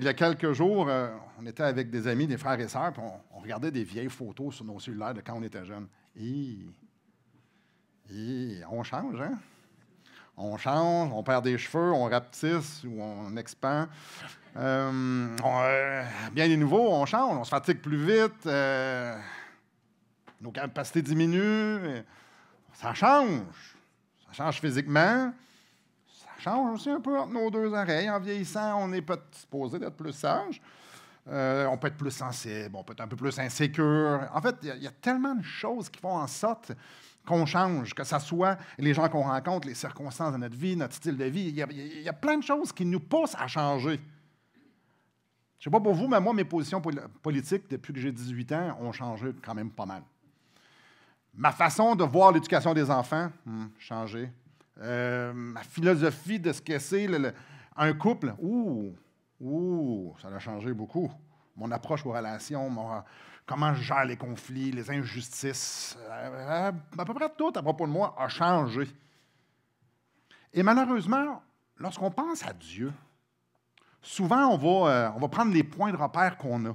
il y a quelques jours, on était avec des amis, des frères et sœurs, puis on regardait des vieilles photos sur nos cellulaires de quand on était jeunes. On change, hein? On change, on perd des cheveux, on rapetisse ou on expand. Bien des nouveaux, on change, on se fatigue plus vite, nos capacités diminuent. Ça change. Ça change physiquement. Ça change aussi un peu entre nos deux oreilles. En vieillissant, on est supposé d'être plus sage. On peut être plus sensible, on peut être un peu plus insécure. En fait, il y a tellement de choses qui font en sorte qu'on change, que ce soit les gens qu'on rencontre, les circonstances de notre vie, notre style de vie. Il y a plein de choses qui nous poussent à changer. Je ne sais pas pour vous, mais moi, mes positions politiques, depuis que j'ai 18 ans, ont changé quand même pas mal. Ma façon de voir l'éducation des enfants, changé. Ma philosophie de ce que c'est un couple, ça a changé beaucoup. Mon approche aux relations, comment je gère les conflits, les injustices, à peu près tout à propos de moi a changé. Et malheureusement, lorsqu'on pense à Dieu, souvent on va prendre les points de repère qu'on a.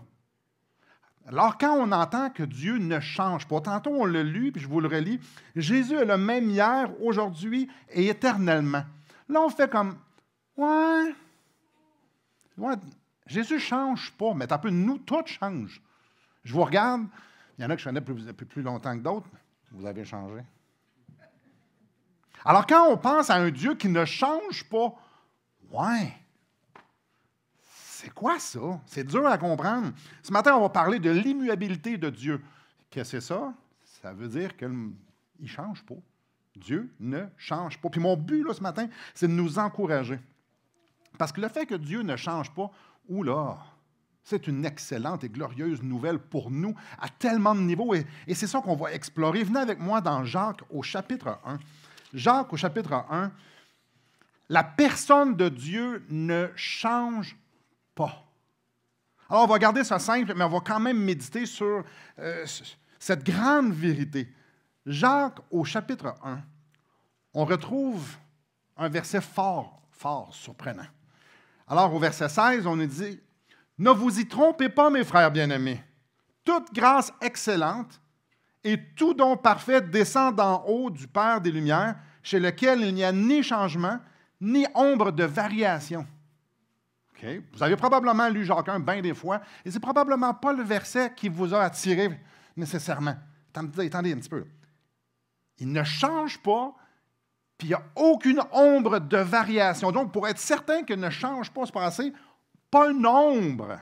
Alors, quand on entend que Dieu ne change pas, tantôt on l'a lu, puis je vous le relis, Jésus est le même hier, aujourd'hui et éternellement. Là, on fait comme, ouais, Jésus ne change pas, mais un peu, nous, tout change. Je vous regarde, il y en a que je connais depuis plus longtemps que d'autres, vous avez changé. Alors, quand on pense à un Dieu qui ne change pas, ouais, c'est quoi ça? C'est dur à comprendre. Ce matin, on va parler de l'immuabilité de Dieu. Qu'est-ce que c'est ça? Ça veut dire qu'il ne change pas. Dieu ne change pas. Puis mon but, là, ce matin, c'est de nous encourager. Parce que le fait que Dieu ne change pas, c'est une excellente et glorieuse nouvelle pour nous à tellement de niveaux. Et c'est ça qu'on va explorer. Venez avec moi dans Jacques au chapitre 1. Jacques au chapitre 1. La personne de Dieu ne change pas. Alors, on va garder ça simple, mais on va quand même méditer sur cette grande vérité. Jacques, au chapitre 1, on retrouve un verset fort, surprenant. Alors, au verset 16, on nous dit « Ne vous y trompez pas, mes frères bien-aimés. Toute grâce excellente et tout don parfait descend d'en haut du Père des Lumières, chez lequel il n'y a ni changement, ni ombre de variation. » Okay. Vous avez probablement lu Jacques 1 bien des fois, et c'est probablement pas le verset qui vous a attiré nécessairement. Attendez un petit peu. Il ne change pas, puis il n'y a aucune ombre de variation. Donc, pour être certain qu'il ne change pas ce passé, pas une ombre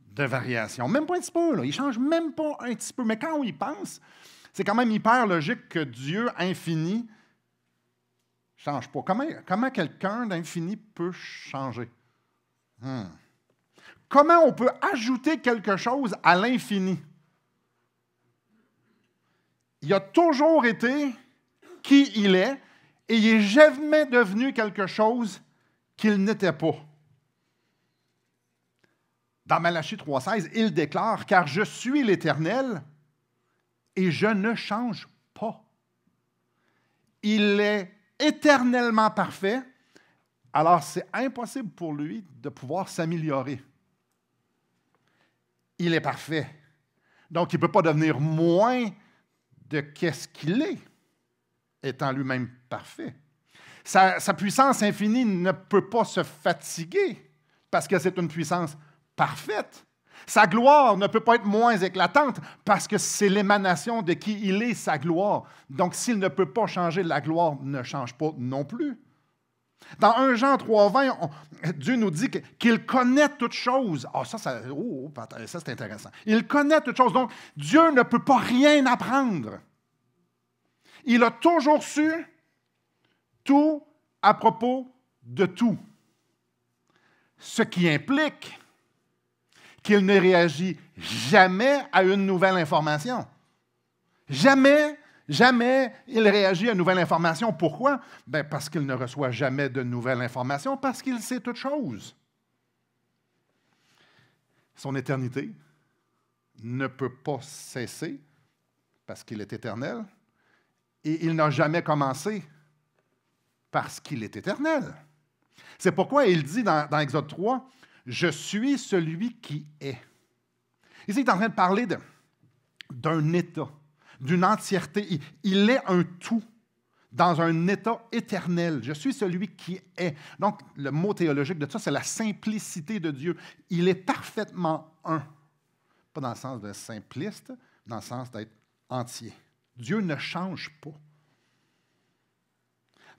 de variation. Même pas un petit peu. Là. Il ne change même pas un petit peu. Mais quand on y pense, c'est quand même hyper logique que Dieu infini ne change pas. Comment quelqu'un d'infini peut changer? Comment on peut ajouter quelque chose à l'infini? Il a toujours été qui il est et il n'est jamais devenu quelque chose qu'il n'était pas. Dans Malachie 3,16, il déclare « Car je suis l'Éternel et je ne change pas. » Il est éternellement parfait, alors c'est impossible pour lui de pouvoir s'améliorer. Il est parfait. Donc, il ne peut pas devenir moins de qu'est-ce qu'il est, étant lui-même parfait. Sa puissance infinie ne peut pas se fatiguer, parce que c'est une puissance parfaite. Sa gloire ne peut pas être moins éclatante, parce que c'est l'émanation de qui il est, sa gloire. Donc, s'il ne peut pas changer, la gloire ne change pas non plus. Dans 1 Jean 3,20, Dieu nous dit qu'il connaît toutes choses. Ça c'est intéressant. Il connaît toutes choses. Donc, Dieu ne peut pas rien apprendre. Il a toujours su tout à propos de tout. Ce qui implique qu'il ne réagit jamais à une nouvelle information. Jamais il réagit à une nouvelle information. Pourquoi? Parce qu'il ne reçoit jamais de nouvelles informations, parce qu'il sait toutes choses. Son éternité ne peut pas cesser, parce qu'il est éternel, et il n'a jamais commencé, parce qu'il est éternel. C'est pourquoi il dit dans Exode 3, Je suis celui qui est. Ici, il est en train de parler d'un état, d'une entièreté. Il est un tout dans un état éternel. Je suis celui qui est. Donc, le mot théologique de ça, c'est la simplicité de Dieu. Il est parfaitement un. Pas dans le sens de simpliste, dans le sens d'être entier. Dieu ne change pas.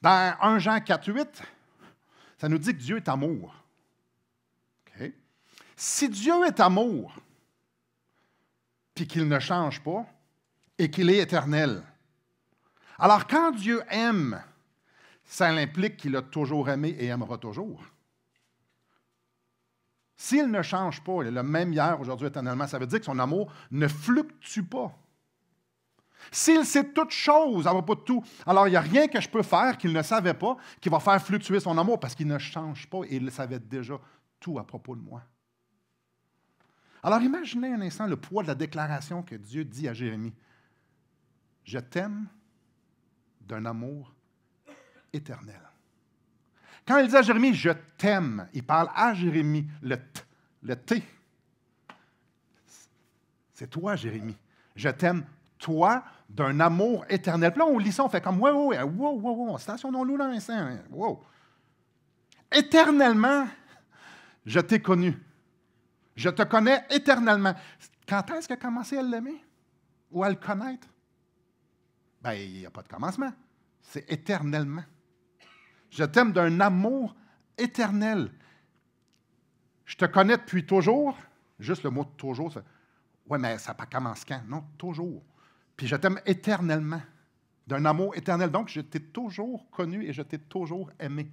Dans 1 Jean 4,8, ça nous dit que Dieu est amour. Okay. Si Dieu est amour, puis qu'il ne change pas, et qu'il est éternel, alors quand Dieu aime, ça implique qu'il a toujours aimé et aimera toujours. S'il ne change pas, il est le même hier, aujourd'hui, éternellement, ça veut dire que son amour ne fluctue pas. S'il sait toute chose à propos de tout, alors il n'y a rien que je peux faire qu'il ne savait pas qui va faire fluctuer son amour parce qu'il ne change pas et il savait déjà tout à propos de moi. Alors imaginez un instant le poids de la déclaration que Dieu dit à Jérémie. Je t'aime d'un amour éternel. Quand il dit à Jérémie, je t'aime, il parle à Jérémie, le T. C'est toi, Jérémie. Je t'aime, toi, d'un amour éternel. Puis là, on lit ça, on fait comme, wow, stationnons-nous là un instant. Wow. Éternellement, je t'ai connu. Je te connais éternellement. Quand est-ce qu'il a commencé à l'aimer ou à le connaître? Bien, il n'y a pas de commencement. C'est éternellement. Je t'aime d'un amour éternel. Je te connais depuis toujours. Juste le mot toujours, oui, mais ça commence quand? Non, toujours. Puis je t'aime éternellement, d'un amour éternel. Donc, je t'ai toujours connu et je t'ai toujours aimé.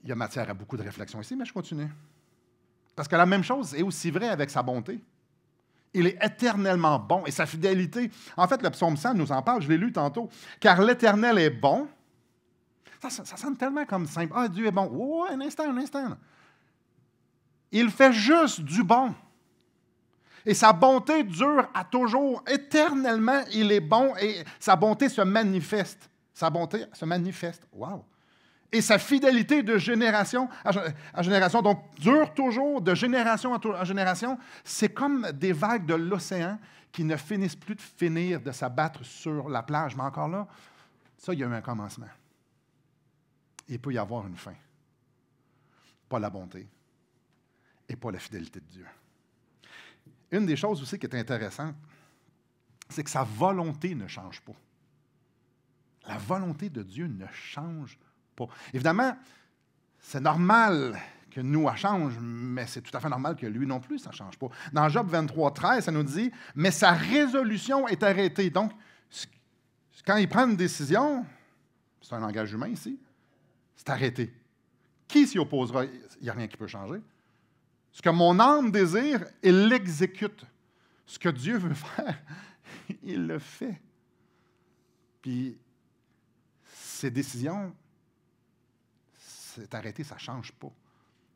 Il y a matière à beaucoup de réflexion ici, mais je continue. Parce que la même chose est aussi vraie avec sa bonté. Il est éternellement bon et sa fidélité. En fait, le psaume 100 nous en parle, je l'ai lu tantôt. Car l'Éternel est bon. Ça sonne tellement comme simple. Ah, Dieu est bon. Oh, un instant. Il fait juste du bon. Et sa bonté dure à toujours. Éternellement, il est bon et sa bonté se manifeste. Sa bonté se manifeste. Wow! Et sa fidélité de génération à génération, donc dure toujours de génération en génération. C'est comme des vagues de l'océan qui ne finissent plus de finir de s'abattre sur la plage. Mais encore là, ça, il y a eu un commencement. Il peut y avoir une fin. Pas la bonté et pas la fidélité de Dieu. Une des choses aussi qui est intéressante, c'est que sa volonté ne change pas. La volonté de Dieu ne change pas. Évidemment, c'est normal que nous, elle change, mais c'est tout à fait normal que lui non plus, ça ne change pas. Dans Job 23, 13, ça nous dit « Mais sa résolution est arrêtée. » Donc, quand il prend une décision, c'est un langage humain ici, c'est arrêté. Qui s'y opposera? Il n'y a rien qui peut changer. Ce que mon âme désire, il l'exécute. Ce que Dieu veut faire, il le fait. Puis, ses décisions, c'est arrêté, ça ne change pas.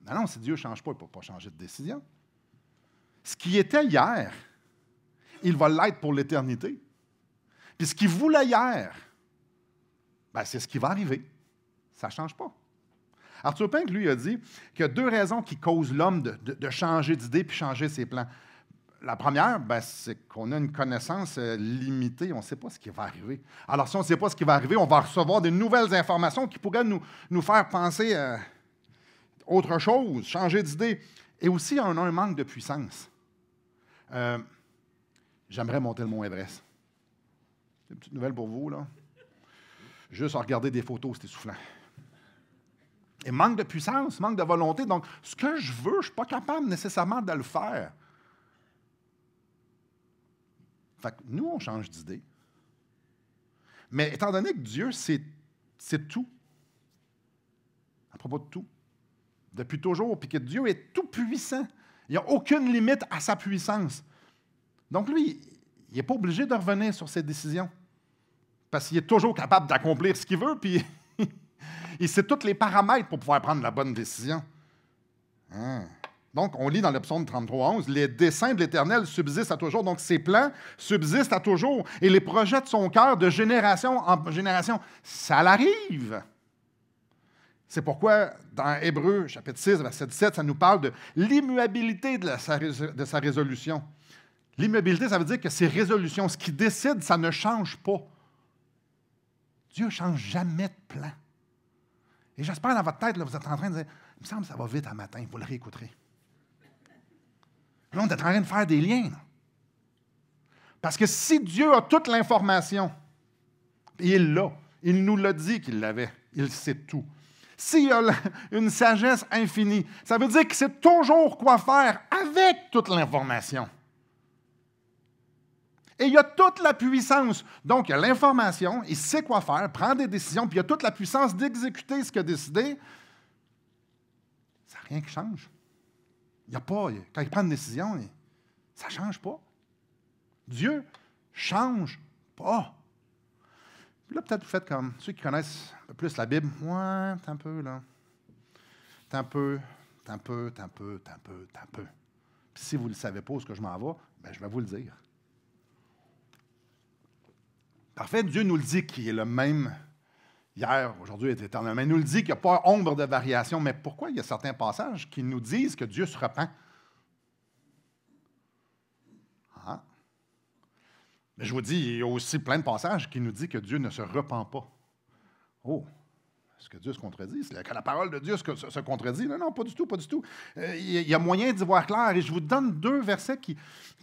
Non, si Dieu ne change pas, il ne peut pas changer de décision. Ce qui était hier, il va l'être pour l'éternité. Puis ce qu'il voulait hier, ben, c'est ce qui va arriver. Ça ne change pas. Arthur Pink, lui, a dit qu'il y a deux raisons qui causent l'homme de changer d'idée puis changer ses plans. La première, ben, c'est qu'on a une connaissance limitée. On ne sait pas ce qui va arriver. Alors, si on ne sait pas ce qui va arriver, on va recevoir de nouvelles informations qui pourraient nous faire penser à autre chose, changer d'idée. Et aussi, on a un manque de puissance. J'aimerais monter le mont Everest. C'est une petite nouvelle pour vous, là. Juste à regarder des photos, c'est essoufflant. Et manque de puissance, manque de volonté. Donc, ce que je veux, je ne suis pas capable nécessairement de le faire. Fait que nous, on change d'idée. Mais étant donné que Dieu, c'est tout, à propos de tout, depuis toujours, puis que Dieu est tout puissant, il n'y a aucune limite à sa puissance. Donc, lui, il n'est pas obligé de revenir sur ses décisions, parce qu'il est toujours capable d'accomplir ce qu'il veut, puis il sait tous les paramètres pour pouvoir prendre la bonne décision. Donc, on lit dans le psaume 33:11, « Les desseins de l'Éternel subsistent à toujours. » Donc, ses plans subsistent à toujours. Et les projets de son cœur, de génération en génération, ça l'arrive. C'est pourquoi, dans Hébreux, chapitre 6, verset 17, ça nous parle de l'immuabilité de sa résolution. L'immuabilité, ça veut dire que ses résolutions, ce qu'il décide, ça ne change pas. Dieu ne change jamais de plan. Et j'espère dans votre tête, là, vous êtes en train de dire, il me semble que ça va vite un matin, vous le réécouterez. Là, on est en train de faire des liens. Là. Parce que si Dieu a toute l'information, et il l'a, il nous l'a dit qu'il l'avait, il sait tout. S'il a une sagesse infinie, ça veut dire qu'il sait toujours quoi faire avec toute l'information. Et il a toute la puissance. Donc, il a l'information, il sait quoi faire, prend des décisions, puis il a toute la puissance d'exécuter ce qu'il a décidé. Ça n'a rien qui change. Il n'y a pas, quand il prend une décision, ça ne change pas. Dieu ne change pas. Puis là, peut-être vous faites comme ceux qui connaissent un peu plus la Bible. Ouais, t'as un peu, là. T'as un peu. Puis si vous ne le savez pas où est-ce que je m'en vais, bien, je vais vous le dire. Parfait, Dieu nous le dit qu'il est le même hier, aujourd'hui et éternellement. Il nous le dit qu'il n'y a pas ombre de variation. Mais pourquoi il y a certains passages qui nous disent que Dieu se repent? Ah. Mais je vous dis, il y a aussi plein de passages qui nous disent que Dieu ne se repent pas. Oh! Est-ce que Dieu se contredit? Est-ce que la parole de Dieu se contredit? Non, pas du tout, pas du tout. Il y a moyen d'y voir clair. Et je vous donne 2 versets qui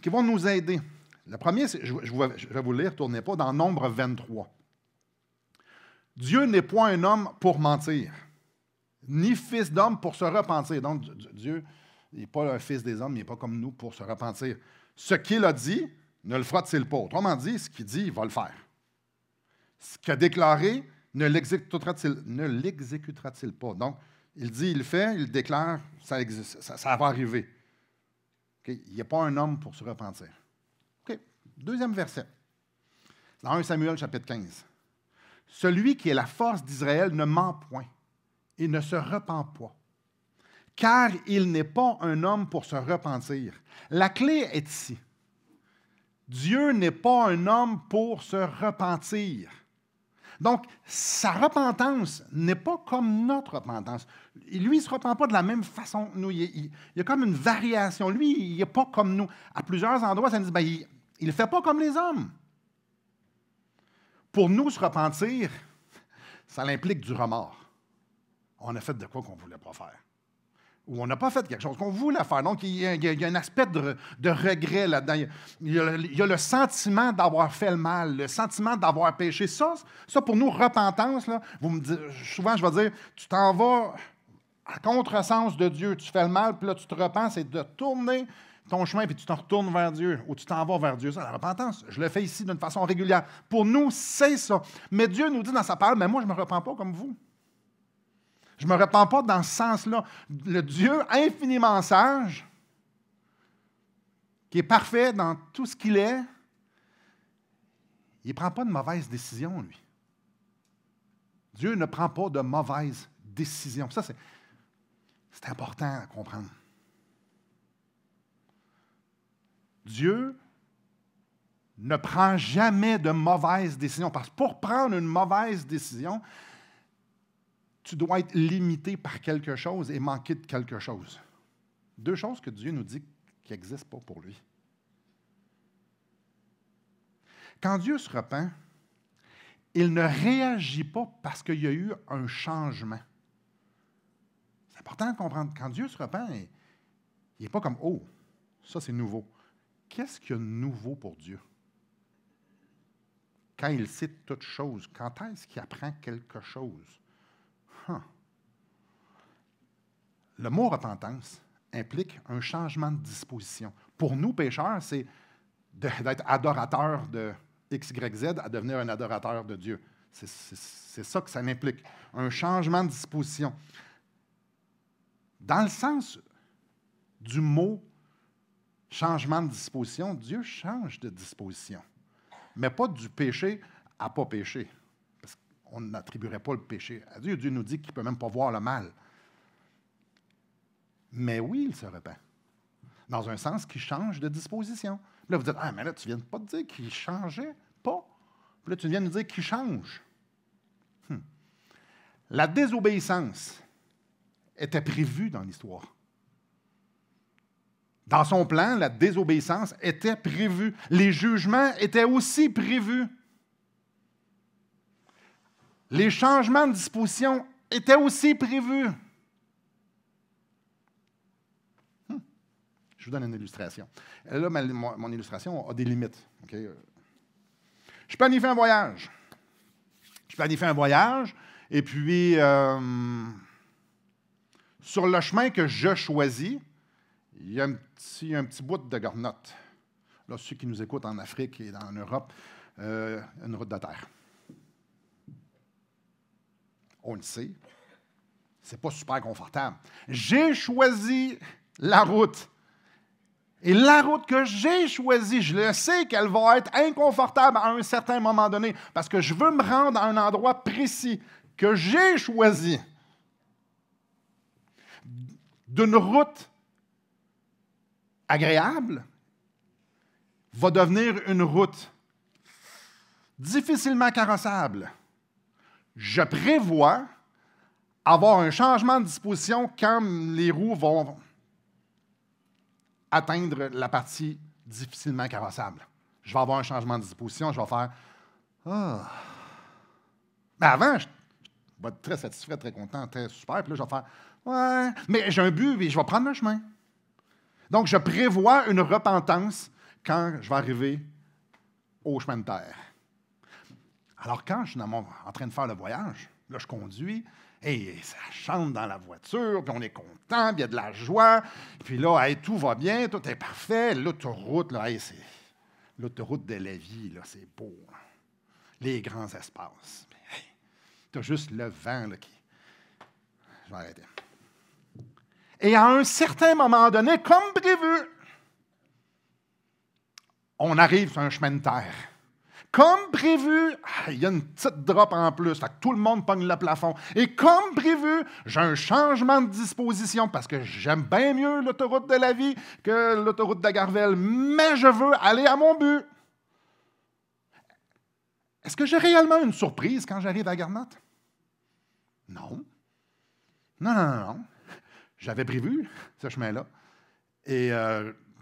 vont nous aider. Le premier, je vais vous le lire, tournez pas, dans Nombre 23. Dieu n'est point un homme pour mentir, ni fils d'homme pour se repentir. Donc, Dieu n'est pas un fils des hommes, il n'est pas comme nous pour se repentir. Ce qu'il a dit, ne le fera-t-il pas? Autrement dit, ce qu'il dit, il va le faire. Ce qu'il a déclaré, ne l'exécutera-t-il pas? Donc, il dit, il le fait, il le déclare, ça va arriver. Okay? Il n'est pas un homme pour se repentir. Okay. Deuxième verset. Dans 1 Samuel, chapitre 15. Celui qui est la force d'Israël ne ment point et ne se repent pas, car il n'est pas un homme pour se repentir. La clé est ici. Dieu n'est pas un homme pour se repentir. Donc, sa repentance n'est pas comme notre repentance. Lui, il ne se repent pas de la même façon que nous. Il y a comme une variation. Lui, il n'est pas comme nous. À plusieurs endroits, ça nous dit, ben, il ne le fait pas comme les hommes. Pour nous, se repentir, ça implique du remords. On a fait de quoi qu'on ne voulait pas faire. Ou on n'a pas fait quelque chose qu'on voulait faire. Donc, il y a un aspect de regret là-dedans. Il y a le sentiment d'avoir fait le mal, le sentiment d'avoir péché. Ça pour nous, repentance, là, souvent, je vais dire, tu t'en vas à contresens de Dieu. Tu fais le mal, puis là, tu te repens, c'est de tourner ton chemin, puis tu t'en retournes vers Dieu, ou tu t'en vas vers Dieu. Ça, la repentance, je le fais ici d'une façon régulière. Pour nous, c'est ça. Mais Dieu nous dit dans sa parole, mais moi, je ne me repens pas comme vous. Je ne me repens pas dans ce sens-là. Le Dieu infiniment sage, qui est parfait dans tout ce qu'il est, il ne prend pas de mauvaises décisions, lui. Dieu ne prend pas de mauvaises décisions. Ça, c'est important à comprendre. Dieu ne prend jamais de mauvaises décisions. Parce que pour prendre une mauvaise décision, tu dois être limité par quelque chose et manquer de quelque chose. 2 choses que Dieu nous dit qui n'existent pas pour lui. Quand Dieu se repent, il ne réagit pas parce qu'il y a eu un changement. C'est important de comprendre. Quand Dieu se repent, il n'est pas comme « Oh, ça c'est nouveau ». Qu'est-ce qu'il y a de nouveau pour Dieu? Quand il sait toutes choses, quand est-ce qu'il apprend quelque chose? Le mot repentance implique un changement de disposition. Pour nous, pécheurs, c'est d'être adorateur de X, Y, Z à devenir un adorateur de Dieu. C'est ça que ça implique. Un changement de disposition. Dans le sens du mot changement de disposition, Dieu change de disposition. Mais pas du péché à pas pécher. Parce qu'on n'attribuerait pas le péché à Dieu. Dieu nous dit qu'il ne peut même pas voir le mal. Mais oui, il se repent. Dans un sens qui change de disposition. Puis là, vous dites, ah, mais là, tu ne viens pas de dire qu'il ne changeait pas. Puis là, tu viens de dire qu'il change. La désobéissance était prévue dans l'histoire. Dans son plan, la désobéissance était prévue. Les jugements étaient aussi prévus. Les changements de disposition étaient aussi prévus. Je vous donne une illustration. Là, mon illustration a des limites. Okay? Je planifie un voyage. Et puis, sur le chemin que je choisis, il y a un petit bout de garnotte. Là, ceux qui nous écoutent en Afrique et en Europe, une route de terre. On le sait, c'est pas super confortable. J'ai choisi la route. Et la route que j'ai choisie, je le sais qu'elle va être inconfortable à un certain moment donné parce que je veux me rendre à un endroit précis que j'ai choisi. D'une route agréable va devenir une route difficilement carrossable. Je prévois avoir un changement de disposition quand les roues vont atteindre la partie difficilement carrossable. Je vais avoir un changement de disposition, je vais faire « Ah! » Mais avant, je vais être très satisfait, très content, très super, puis là, je vais faire « Ouais, mais j'ai un but et je vais prendre le chemin. » Donc, je prévois une repentance quand je vais arriver au chemin de terre. Alors, quand je suis en train de faire le voyage, là, je conduis, et ça chante dans la voiture, puis on est content, puis il y a de la joie, puis là, hey, tout va bien, tout est parfait. L'autoroute, là, hey, c'est l'autoroute de la vie, là, c'est beau. Là. Les grands espaces. Hey, tu as juste le vent là, qui... Je vais arrêter. Et à un certain moment donné, comme prévu, on arrive sur un chemin de terre. Comme prévu, il y a une petite drop en plus, fait que tout le monde pogne le plafond. Et comme prévu, j'ai un changement de disposition parce que j'aime bien mieux l'autoroute de la vie que l'autoroute de Garvel, mais je veux aller à mon but. Est-ce que j'ai réellement une surprise quand j'arrive à Garnotte? Non. Non. J'avais prévu ce chemin-là. Et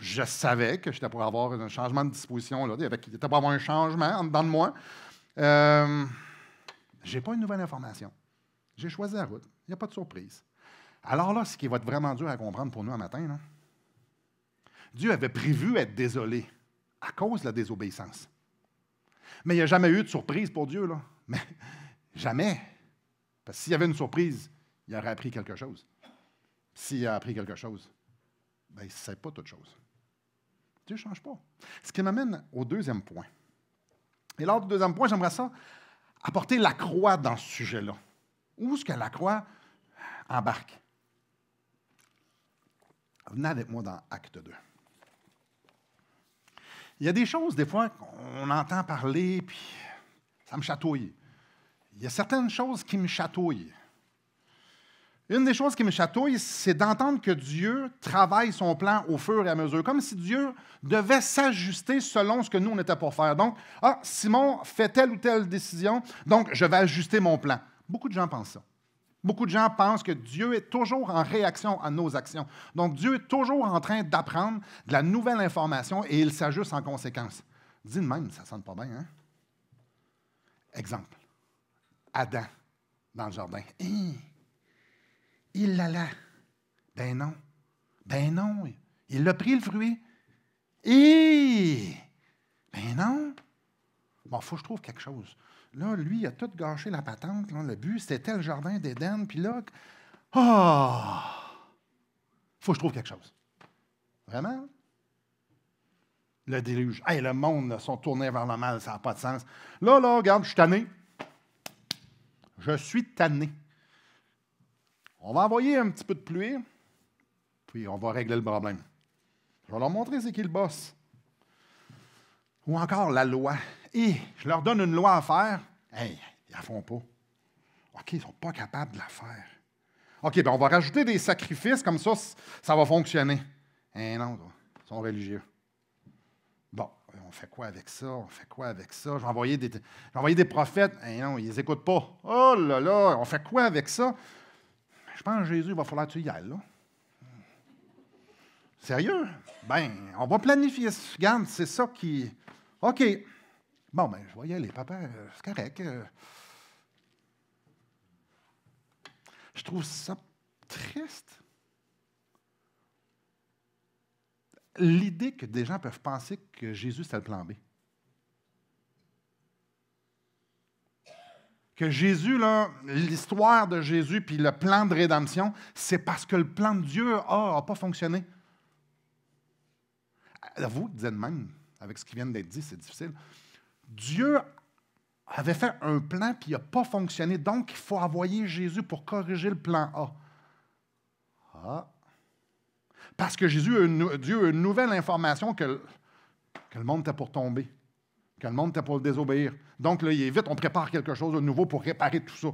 je savais que j'étais pour avoir un changement de disposition. Là. Il était pour avoir un changement en dedans de moi. Je n'ai pas une nouvelle information. J'ai choisi la route. Il n'y a pas de surprise. Alors là, ce qui va être vraiment dur à comprendre pour nous un matin, là, Dieu avait prévu être désolé à cause de la désobéissance. Mais il n'y a jamais eu de surprise pour Dieu. Là. Mais jamais. Parce que s'il y avait une surprise, il aurait appris quelque chose. S'il a appris quelque chose, bien, il ne sait pas toute chose. Dieu ne change pas. Ce qui m'amène au deuxième point. Et lors du deuxième point, j'aimerais ça apporter la croix dans ce sujet-là. Où est-ce que la croix embarque? Venez avec moi dans Acte 2. Il y a des choses, des fois, qu'on entend parler, puis ça me chatouille. Il y a certaines choses qui me chatouillent. Une des choses qui me chatouille, c'est d'entendre que Dieu travaille son plan au fur et à mesure, comme si Dieu devait s'ajuster selon ce que nous, on était pour faire. Donc, Simon fait telle ou telle décision, donc je vais ajuster mon plan. Beaucoup de gens pensent ça. Beaucoup de gens pensent que Dieu est toujours en réaction à nos actions. Donc, Dieu est toujours en train d'apprendre de la nouvelle information et il s'ajuste en conséquence. Dis de même, ça ne sonne pas bien, hein? Exemple. Adam, dans le jardin. Il l'a là. Ben non. Il a pris le fruit. Ben non. Bon, il faut que je trouve quelque chose. Là, lui, il a tout gâché la patente. Là. Le but, c'était le jardin d'Éden. Puis là, faut que je trouve quelque chose. Vraiment? Le déluge. Hey, le monde là, sont tournés vers le mal. Ça n'a pas de sens. Là, regarde, je suis tanné. Je suis tanné. On va envoyer un petit peu de pluie, puis on va régler le problème. Je vais leur montrer c'est qui le boss. Ou encore la loi. Et je leur donne une loi à faire. Hey, ils ne la font pas. OK, ils ne sont pas capables de la faire. OK, bien, on va rajouter des sacrifices, comme ça va fonctionner. Non, ils sont religieux. Bon, On fait quoi avec ça? On fait quoi avec ça? J'ai envoyé des prophètes. Eh non, ils les écoutent pas. Oh là là, on fait quoi avec ça? Je pense que Jésus, il va falloir que tu y ailles, là. Sérieux? Ben, on va planifier. Regarde, c'est ça qui... OK. Bon, ben, je vais y aller, papa. C'est correct. Je trouve ça triste. L'idée que des gens peuvent penser que Jésus, c'était le plan B. Que Jésus, là, l'histoire de Jésus puis le plan de rédemption, c'est parce que le plan de Dieu n'a pas fonctionné. Vous, dites de même, avec ce qui vient d'être dit, c'est difficile. Dieu avait fait un plan puis il n'a pas fonctionné, donc il faut envoyer Jésus pour corriger le plan A. Ah! Parce que Dieu a une nouvelle information que le monde était pour tomber, que le monde était pour le désobéir. Donc, là, il est vite, on prépare quelque chose de nouveau pour réparer tout ça.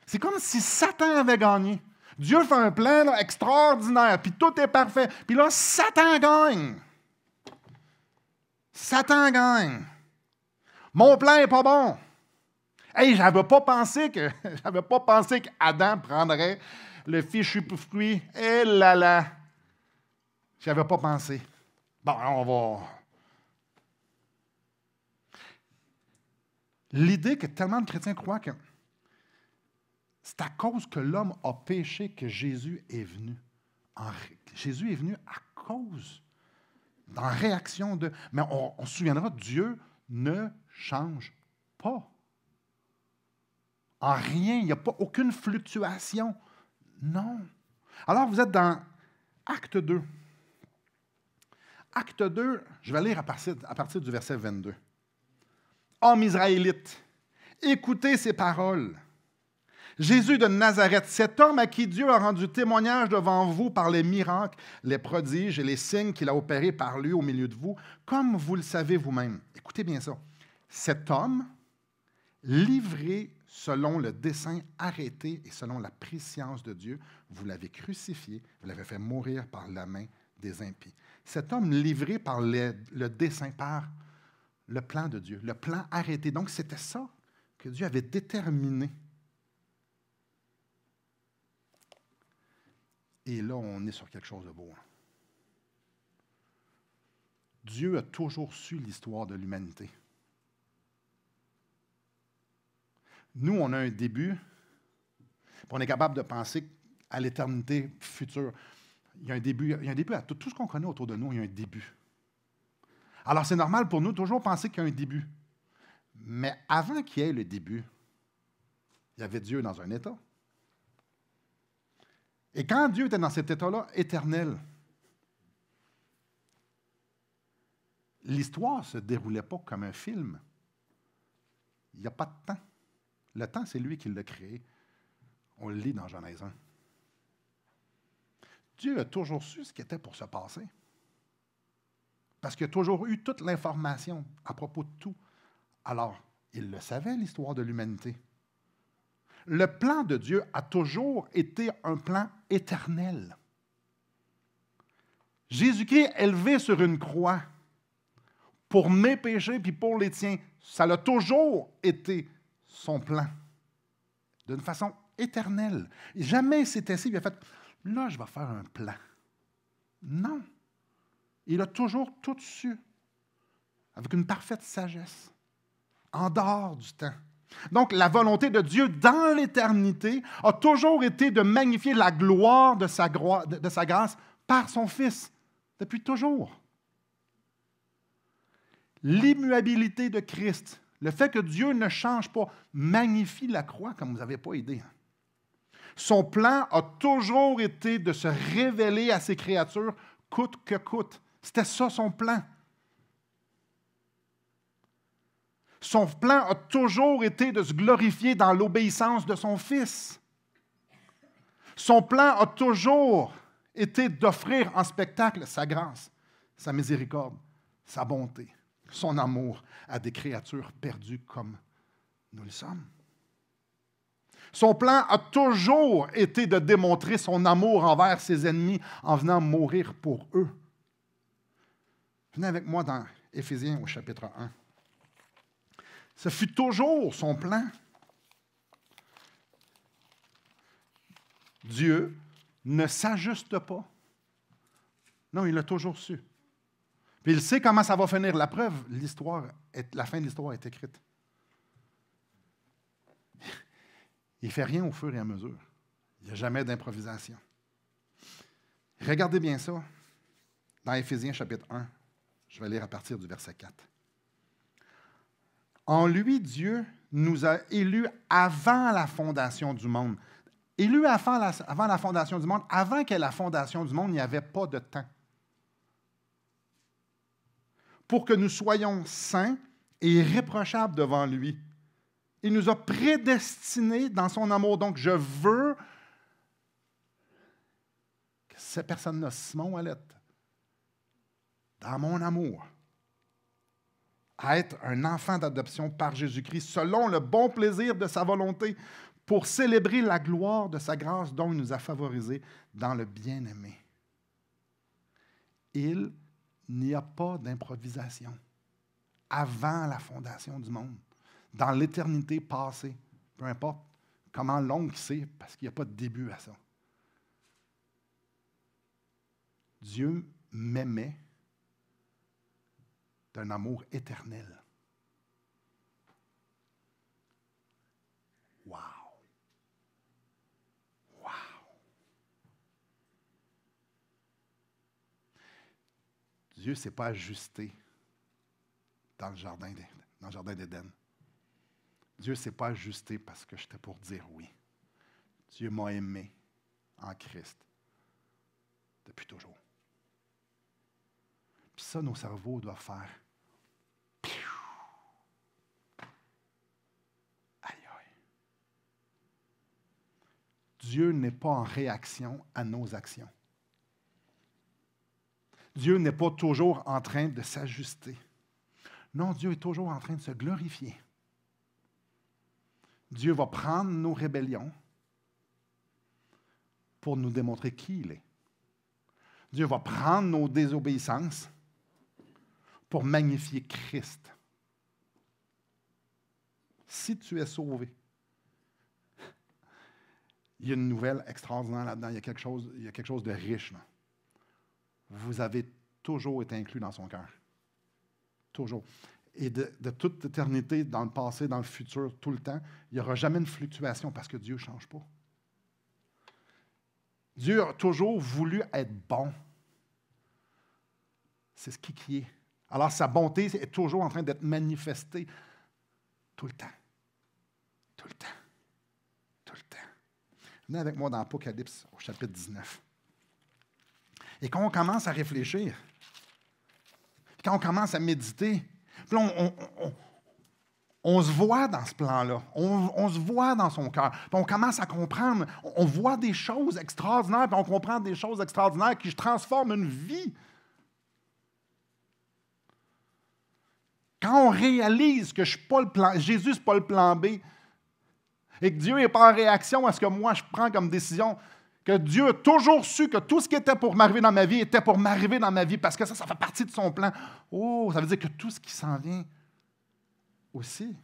C'est comme si Satan avait gagné. Dieu fait un plan là, extraordinaire, puis tout est parfait. Puis là, Satan gagne. Satan gagne. Mon plan n'est pas bon. Hey, j'avais pas pensé qu'Adam prendrait le fichu fruit. Eh là là! Je n'avais pas pensé. Bon, on va... L'idée que tellement de chrétiens croient que c'est à cause que l'homme a péché que Jésus est venu. Jésus est venu à cause, en réaction de... Mais on se souviendra, Dieu ne change pas. En rien, il n'y a pas aucune fluctuation. Non. Alors, vous êtes dans Acte 2. Acte 2, je vais lire à partir du verset 22. « Hommes israélites, écoutez ces paroles. Jésus de Nazareth, cet homme à qui Dieu a rendu témoignage devant vous par les miracles, les prodiges et les signes qu'il a opérés par lui au milieu de vous, comme vous le savez vous-même. » Écoutez bien ça. « Cet homme, livré selon le dessein arrêté et selon la prescience de Dieu, vous l'avez crucifié, vous l'avez fait mourir par la main des impies. » Cet homme livré par le dessein, par le plan de Dieu, le plan arrêté. Donc, c'était ça que Dieu avait déterminé. Et là, on est sur quelque chose de beau. Dieu a toujours su l'histoire de l'humanité. Nous, on a un début, puis on est capable de penser à l'éternité future. Il y a un début à tout ce qu'on connaît autour de nous, il y a un début. Alors, c'est normal pour nous de toujours penser qu'il y a un début. Mais avant qu'il y ait le début, il y avait Dieu dans un état. Et quand Dieu était dans cet état-là, éternel, l'histoire ne se déroulait pas comme un film. Il n'y a pas de temps. Le temps, c'est lui qui l'a créé. On le lit dans Genèse 1. Dieu a toujours su ce qui était pour se passer. Parce qu'il a toujours eu toute l'information à propos de tout. Alors, il le savait, l'histoire de l'humanité. Le plan de Dieu a toujours été un plan éternel. Jésus-Christ élevé sur une croix pour mes péchés puis pour les tiens, ça a toujours été son plan, d'une façon éternelle. Jamais il s'est assis et il a fait « Là, je vais faire un plan. » Non. Il a toujours tout su, avec une parfaite sagesse, en dehors du temps. Donc, la volonté de Dieu dans l'éternité a toujours été de magnifier la gloire de sa grâce par son Fils, depuis toujours. L'immuabilité de Christ, le fait que Dieu ne change pas, magnifie la croix comme vous n'avez pas idée. Son plan a toujours été de se révéler à ses créatures coûte que coûte. C'était ça son plan. Son plan a toujours été de se glorifier dans l'obéissance de son Fils. Son plan a toujours été d'offrir en spectacle sa grâce, sa miséricorde, sa bonté, son amour à des créatures perdues comme nous le sommes. Son plan a toujours été de démontrer son amour envers ses ennemis en venant mourir pour eux. Venez avec moi dans Éphésiens au chapitre 1. Ce fut toujours son plan. Dieu ne s'ajuste pas. Non, il l'a toujours su. Puis il sait comment ça va finir. La preuve, la fin de l'histoire est écrite. Il ne fait rien au fur et à mesure. Il n'y a jamais d'improvisation. Regardez bien ça dans Éphésiens chapitre 1. Je vais lire à partir du verset 4. En lui, Dieu nous a élus avant la fondation du monde. Élus avant la fondation du monde, avant qu'il y ait la fondation du monde, il n'y avait pas de temps. Pour que nous soyons saints et irréprochables devant lui. Il nous a prédestinés dans son amour. Donc, je veux que cette personne-là, Simon Ouellette, dans mon amour, à être un enfant d'adoption par Jésus-Christ, selon le bon plaisir de sa volonté, pour célébrer la gloire de sa grâce dont il nous a favorisés dans le bien-aimé. Il n'y a pas d'improvisation avant la fondation du monde, dans l'éternité passée, peu importe comment longue c'est, parce qu'il n'y a pas de début à ça. Dieu m'aimait d'un amour éternel. Wow! Wow! Dieu ne s'est pas ajusté dans le jardin d'Éden. Dieu ne s'est pas ajusté parce que j'étais pour dire oui. Dieu m'a aimé en Christ depuis toujours. Puis ça, nos cerveaux doivent faire. Aïe, aïe. Dieu n'est pas en réaction à nos actions. Dieu n'est pas toujours en train de s'ajuster. Non, Dieu est toujours en train de se glorifier. Dieu va prendre nos rébellions pour nous démontrer qui il est. Dieu va prendre nos désobéissances pour magnifier Christ. Si tu es sauvé, il y a une nouvelle extraordinaire là-dedans. Il y a quelque chose de riche, là. Vous avez toujours été inclus dans son cœur. Toujours. Et de toute éternité, dans le passé, dans le futur, tout le temps, il n'y aura jamais une fluctuation parce que Dieu ne change pas. Dieu a toujours voulu être bon. C'est ce qui est. Alors, sa bonté est toujours en train d'être manifestée tout le temps. Tout le temps. Tout le temps. Venez avec moi dans Apocalypse, au chapitre 19. Et quand on commence à réfléchir, quand on commence à méditer, puis là, on se voit dans ce plan-là. On se voit dans son cœur. Puis on commence à comprendre. On voit des choses extraordinaires, puis on comprend des choses extraordinaires qui transforment une vie. Quand on réalise que je suis pas le plan, Jésus, ce n'est pas le plan B, et que Dieu n'est pas en réaction à ce que moi je prends comme décision, que Dieu a toujours su que tout ce qui était pour m'arriver dans ma vie était pour m'arriver dans ma vie, parce que ça fait partie de son plan. Oh, ça veut dire que tout ce qui s'en vient aussi.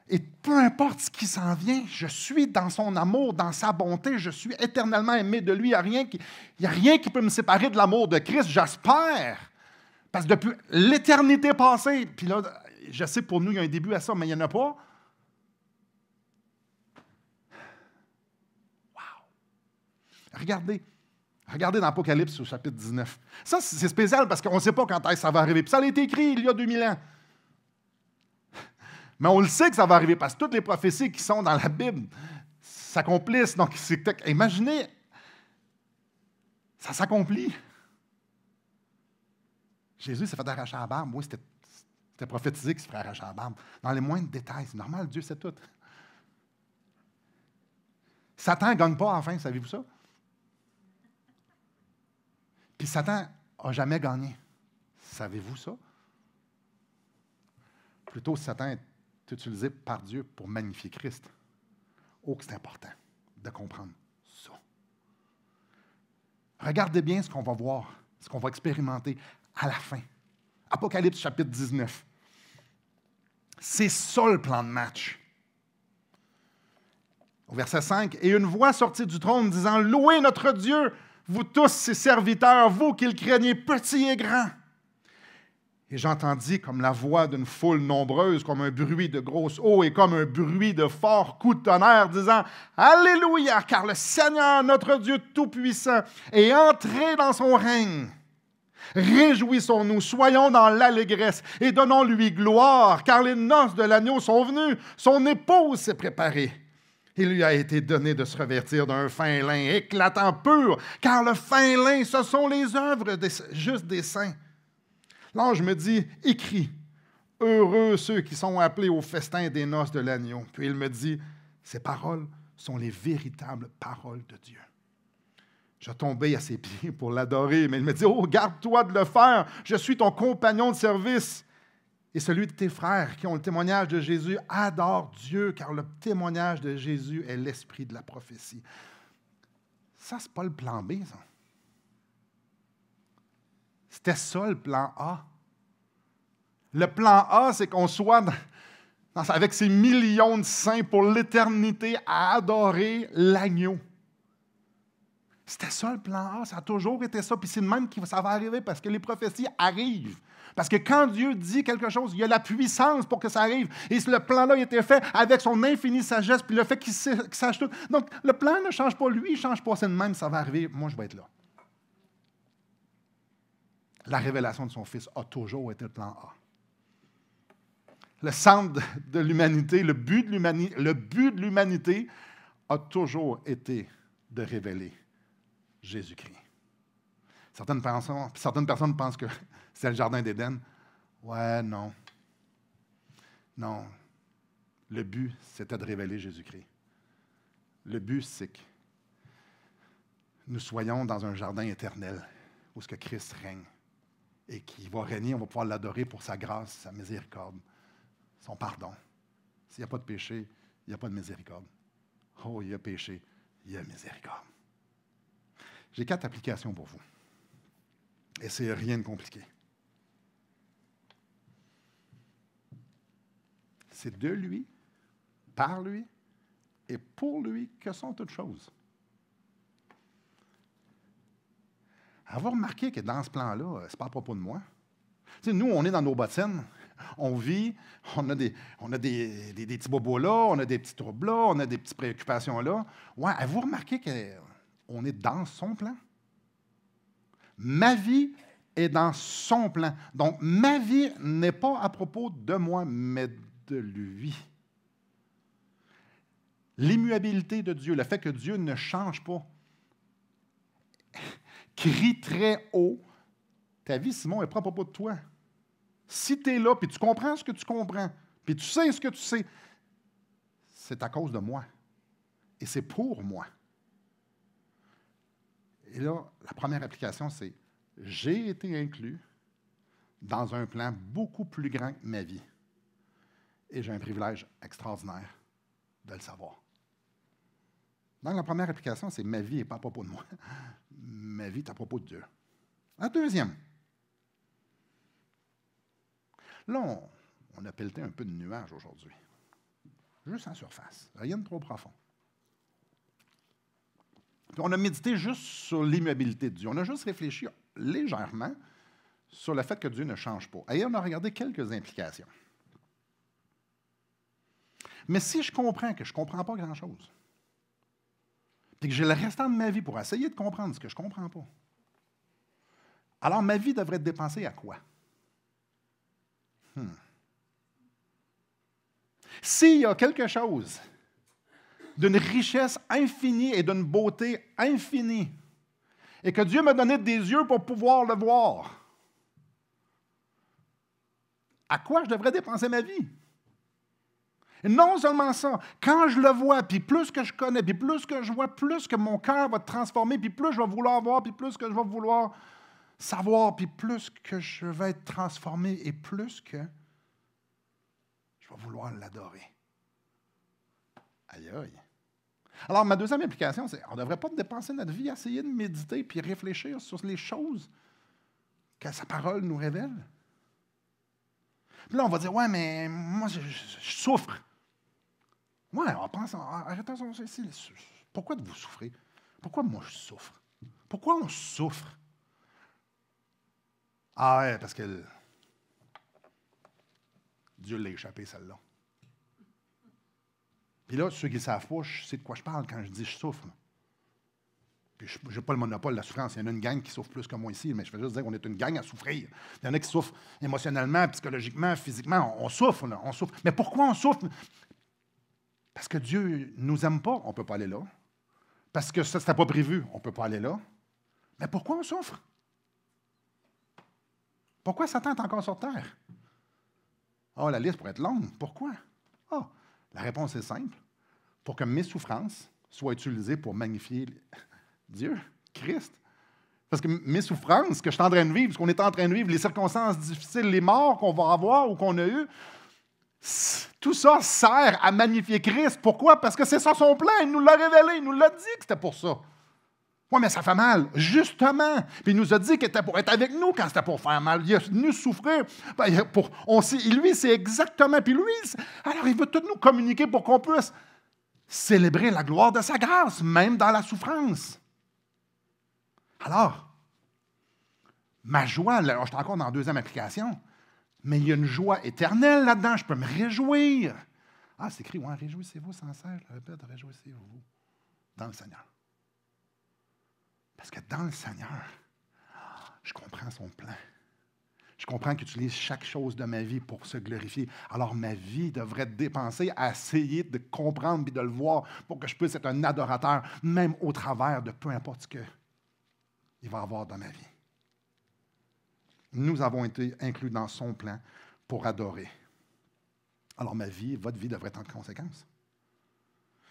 Et peu importe ce qui s'en vient, je suis dans son amour, dans sa bonté, je suis éternellement aimé de lui. Il n'y a rien qui peut me séparer de l'amour de Christ, j'espère. Parce que depuis l'éternité passée, puis là, je sais pour nous, il y a un début à ça, mais il n'y en a pas. Regardez dans Apocalypse au chapitre 19. Ça, c'est spécial parce qu'on ne sait pas quand ça va arriver. Puis ça a été écrit il y a 2000 ans. Mais on le sait que ça va arriver parce que toutes les prophéties qui sont dans la Bible s'accomplissent. Donc, imaginez, ça s'accomplit. Jésus s'est fait arracher la barbe. Oui, c'était prophétisé qu'il se ferait arracher la barbe. Dans les moindres détails. C'est normal, Dieu sait tout. Satan ne gagne pas à la fin, savez-vous ça? Puis Satan n'a jamais gagné. Savez-vous ça? Plutôt, Satan est utilisé par Dieu pour magnifier Christ. Oh, que c'est important de comprendre ça. Regardez bien ce qu'on va voir, ce qu'on va expérimenter à la fin, Apocalypse chapitre 19. C'est ça le plan de match. Au verset 5, « Et une voix sortit du trône disant, « Louez notre Dieu, vous tous ses serviteurs, vous qui le craignez, petits et grands. » Et j'entendis comme la voix d'une foule nombreuse, comme un bruit de grosse eau et comme un bruit de fort coup de tonnerre, disant « Alléluia, car le Seigneur, notre Dieu Tout-Puissant, est entré dans son règne. Réjouissons-nous, soyons dans l'allégresse et donnons-lui gloire, car les noces de l'agneau sont venues, son épouse s'est préparée. Il lui a été donné de se revêtir d'un fin lin éclatant pur, car le fin lin, ce sont les œuvres justes des saints. L'ange me dit, écris, heureux ceux qui sont appelés au festin des noces de l'agneau. Puis il me dit, ces paroles sont les véritables paroles de Dieu. Je tombais à ses pieds pour l'adorer, mais il me dit, oh, garde-toi de le faire, je suis ton compagnon de service. Et celui de tes frères qui ont le témoignage de Jésus, adore Dieu, car le témoignage de Jésus est l'esprit de la prophétie. Ça, c'est pas le plan B, ça. C'était ça le plan A. Le plan A, c'est qu'on soit avec ces millions de saints pour l'éternité à adorer l'agneau. C'était ça le plan A, ça a toujours été ça. Puis c'est de même que ça va arriver parce que les prophéties arrivent. Parce que quand Dieu dit quelque chose, il y a la puissance pour que ça arrive. Et le plan-là a été fait avec son infinie sagesse, puis le fait qu'il sache tout. Donc, le plan ne change pas, lui, il ne change pas. C'est de même, ça va arriver, moi, je vais être là. La révélation de son Fils a toujours été le plan A. Le centre de l'humanité, le but de l'humanité a toujours été de révéler Jésus-Christ. Certaines personnes pensent que c'est le jardin d'Éden. Ouais, non. Non. Le but, c'était de révéler Jésus-Christ. Le but, c'est que nous soyons dans un jardin éternel où ce que Christ règne et qui va régner, on va pouvoir l'adorer pour sa grâce, sa miséricorde, son pardon. S'il n'y a pas de péché, il n'y a pas de miséricorde. Oh, il y a péché, il y a miséricorde. J'ai 4 applications pour vous. Et c'est rien de compliqué. C'est de lui, par lui et pour lui que sont toutes choses. Avez-vous remarqué que dans ce plan-là, ce n'est pas à propos de moi? Tu sais, nous, on est dans nos bottines, on vit, on a des petits bobos là, on a des petits troubles là, on a des petites préoccupations là. Ouais, avez-vous remarqué qu'on est dans son plan? Ma vie est dans son plan. Donc, ma vie n'est pas à propos de moi, mais de lui. L'immuabilité de Dieu, le fait que Dieu ne change pas, crie très haut, ta vie, Simon, n'est pas à propos de toi. Si tu es là, puis tu comprends ce que tu comprends, puis tu sais ce que tu sais, c'est à cause de moi. Et c'est pour moi. Et là, la première application, c'est j'ai été inclus dans un plan beaucoup plus grand que ma vie. Et j'ai un privilège extraordinaire de le savoir. Donc, la première application, c'est ma vie n'est pas à propos de moi. Ma vie est à propos de Dieu. La deuxième. Là, on a pelleté un peu de nuages aujourd'hui. Juste en surface. Rien de trop profond. Puis on a médité juste sur l'immuabilité de Dieu. On a juste réfléchi légèrement sur le fait que Dieu ne change pas. Et on a regardé quelques implications. Mais si je comprends que je ne comprends pas grand-chose, puis que j'ai le restant de ma vie pour essayer de comprendre ce que je ne comprends pas, alors ma vie devrait être dépensée à quoi? S'il y a quelque chose d'une richesse infinie et d'une beauté infinie, et que Dieu m'a donné des yeux pour pouvoir le voir, à quoi je devrais dépenser ma vie? Et non seulement ça, quand je le vois, puis plus que je connais, puis plus que je vois, plus que mon cœur va te transformer, puis plus je vais vouloir voir, puis plus que je vais vouloir savoir, puis plus que je vais être transformé, et plus que je vais vouloir l'adorer. Aïe, aïe. Alors, ma deuxième implication, c'est qu'on ne devrait pas dépenser notre vie à essayer de méditer puis réfléchir sur les choses que sa parole nous révèle. Puis là, on va dire, ouais, mais moi, je souffre. Ouais, on pense, arrêtez, pourquoi vous souffrez? Pourquoi moi, je souffre? Pourquoi on souffre? Ah ouais, parce que Dieu l'a échappé, celle-là. Puis là, ceux qui ne savent pas, je sais de quoi je parle quand je dis je souffre. Puis je n'ai pas le monopole de la souffrance. Il y en a une gang qui souffre plus que moi ici, mais je veux juste dire qu'on est une gang à souffrir. Il y en a qui souffrent émotionnellement, psychologiquement, physiquement. On souffre, là, on souffre. Mais pourquoi on souffre? Parce que Dieu ne nous aime pas, on ne peut pas aller là. Parce que ça, ce n'était pas prévu, on ne peut pas aller là. Mais pourquoi on souffre? Pourquoi Satan est encore sur terre? Ah, la liste pourrait être longue. Pourquoi? Ah, la réponse est simple. Pour que mes souffrances soient utilisées pour magnifier Dieu, Christ. Parce que mes souffrances que je suis en train de vivre, ce qu'on est en train de vivre, les circonstances difficiles, les morts qu'on va avoir ou qu'on a eues, tout ça sert à magnifier Christ. Pourquoi? Parce que c'est ça son plan. Il nous l'a révélé. Il nous l'a dit que c'était pour ça. Oui, mais ça fait mal. Justement. Puis il nous a dit qu'il était pour être avec nous quand c'était pour faire mal. Il est venu souffrir. Lui, c'est exactement. Puis lui, alors il veut tout nous communiquer pour qu'on puisse célébrer la gloire de sa grâce, même dans la souffrance. Alors, ma joie, là, je suis encore dans la deuxième application, mais il y a une joie éternelle là-dedans. Je peux me réjouir. Ah, c'est écrit, ouais, réjouissez-vous sans cesse. Je le répète, réjouissez-vous dans le Seigneur. Parce que dans le Seigneur, je comprends son plan. Je comprends qu'il utilise chaque chose de ma vie pour se glorifier. Alors, ma vie devrait être dépensée à essayer de comprendre et de le voir pour que je puisse être un adorateur, même au travers de peu importe ce qu'il va avoir dans ma vie. Nous avons été inclus dans son plan pour adorer. Alors, ma vie, votre vie devrait être en conséquence.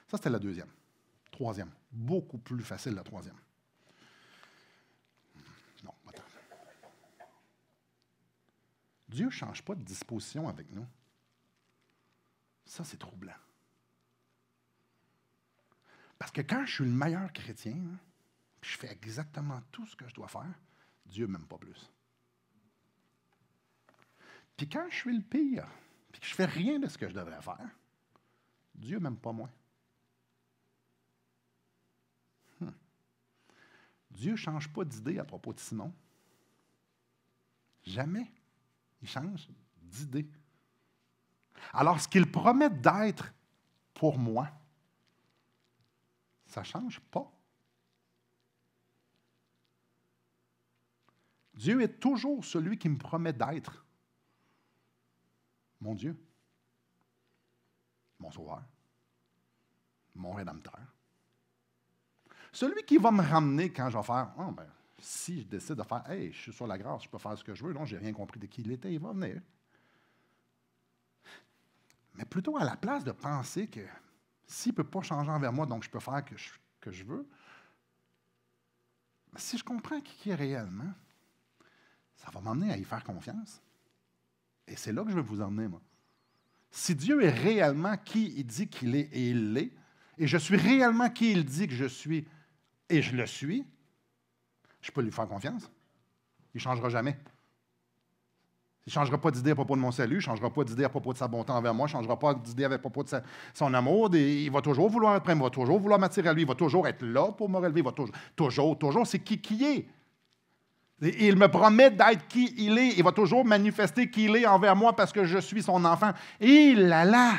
Ça, c'était la deuxième. Troisième. Beaucoup plus facile, la troisième. Non, attends. Dieu ne change pas de disposition avec nous. Ça, c'est troublant. Parce que quand je suis le meilleur chrétien, puis je fais exactement tout ce que je dois faire, Dieu ne m'aime pas plus. Puis quand je suis le pire, puis que je ne fais rien de ce que je devrais faire, Dieu ne m'aime pas moins. Dieu ne change pas d'idée à propos de Simon. Jamais. Il change d'idée. Alors, ce qu'il promet d'être pour moi, ça ne change pas. Dieu est toujours celui qui me promet d'être. Mon Dieu, mon Sauveur, mon Rédempteur. Celui qui va me ramener quand je vais faire, oh, ben, si je décide de faire, hey, je suis sur la grâce, je peux faire ce que je veux, non, je n'ai rien compris de qui il était, il va venir. Mais plutôt à la place de penser que s'il ne peut pas changer envers moi, donc je peux faire que je veux, si je comprends qui il est réellement, ça va m'emmener à y faire confiance. Et c'est là que je veux vous emmener, moi. Si Dieu est réellement qui il dit qu'il est et il l'est, et je suis réellement qui il dit que je suis et je le suis, je peux lui faire confiance. Il ne changera jamais. Il ne changera pas d'idée à propos de mon salut, il ne changera pas d'idée à propos de sa bonté envers moi, il ne changera pas d'idée à propos de son amour. Il va toujours vouloir être prêt, il va toujours vouloir m'attirer à lui, il va toujours être là pour me relever, il va toujours, c'est qui est. Et il me promet d'être qui il est, il va toujours manifester qui il est envers moi parce que je suis son enfant. Et là!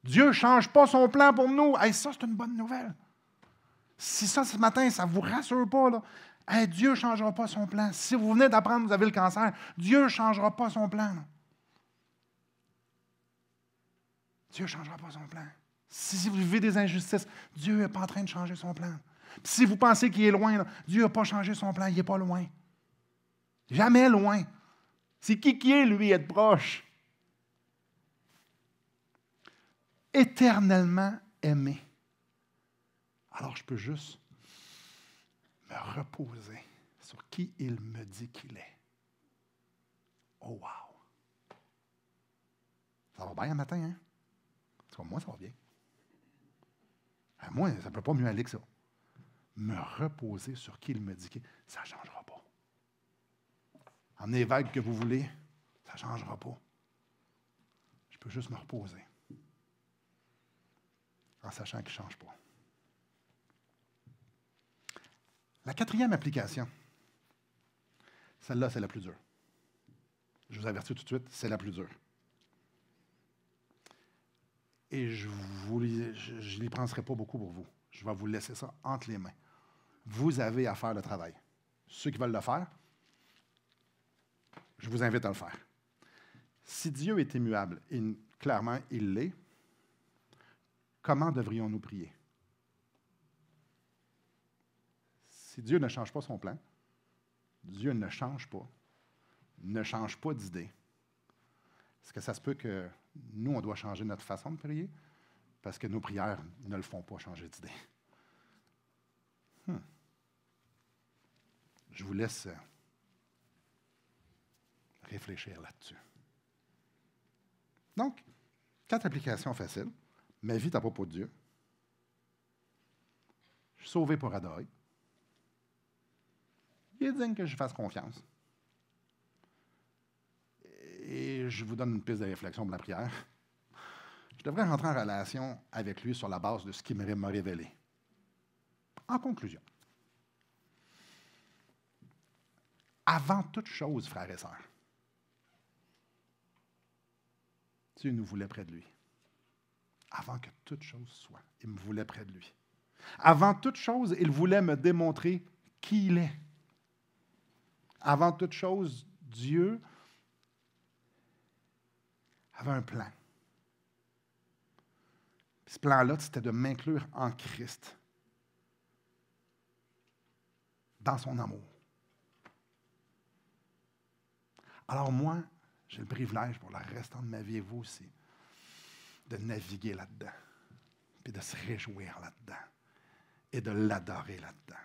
Dieu ne change pas son plan pour nous. Hey, ça, c'est une bonne nouvelle. Si ça, ce matin, ça ne vous rassure pas, là, hey, Dieu ne changera pas son plan. Si vous venez d'apprendre que vous avez le cancer, Dieu ne changera pas son plan. Là. Dieu ne changera pas son plan. Si vous vivez des injustices, Dieu n'est pas en train de changer son plan. Puis si vous pensez qu'il est loin, là, Dieu n'a pas changé son plan, il n'est pas loin. Jamais loin. C'est qui est, lui, être proche. Éternellement aimé. Alors je peux juste me reposer sur qui il me dit qu'il est. Oh wow! Ça va bien un matin, hein? En tout cas, moi, ça va bien. Moi, ça ne peut pas mieux aller que ça. Me reposer sur qui il me dit qu'il est. Ça ne changera pas. en évêque que vous voulez, ça ne changera pas. Je peux juste me reposer en sachant qu'il ne change pas. La quatrième application, celle-là, c'est la plus dure. Je vous avertis tout de suite, c'est la plus dure. Et je n'y penserai pas beaucoup pour vous. Je vais vous laisser ça entre les mains. Vous avez à faire le travail. Ceux qui veulent le faire, je vous invite à le faire. Si Dieu est immuable, et clairement il l'est, comment devrions-nous prier? Si Dieu ne change pas son plan, Dieu ne change pas d'idée. Est-ce que ça se peut que nous, on doit changer notre façon de prier parce que nos prières ne le font pas changer d'idée? Je vous laisse réfléchir là-dessus. Donc, 4 applications faciles. Ma vie est à propos de Dieu. Je suis sauvé pour adorer. Il est digne que je fasse confiance. Et je vous donne une piste de réflexion pour la prière. Je devrais rentrer en relation avec lui sur la base de ce qu'il m'a révélé. En conclusion, avant toute chose, frères et sœurs, Dieu nous voulait près de lui. Avant que toute chose soit, il me voulait près de lui. Avant toute chose, il voulait me démontrer qui il est. Avant toute chose, Dieu avait un plan. Puis ce plan-là, c'était de m'inclure en Christ, dans son amour. Alors moi, j'ai le privilège pour le restant de ma vie, et vous aussi, de naviguer là-dedans, puis de se réjouir là-dedans, et de l'adorer là-dedans.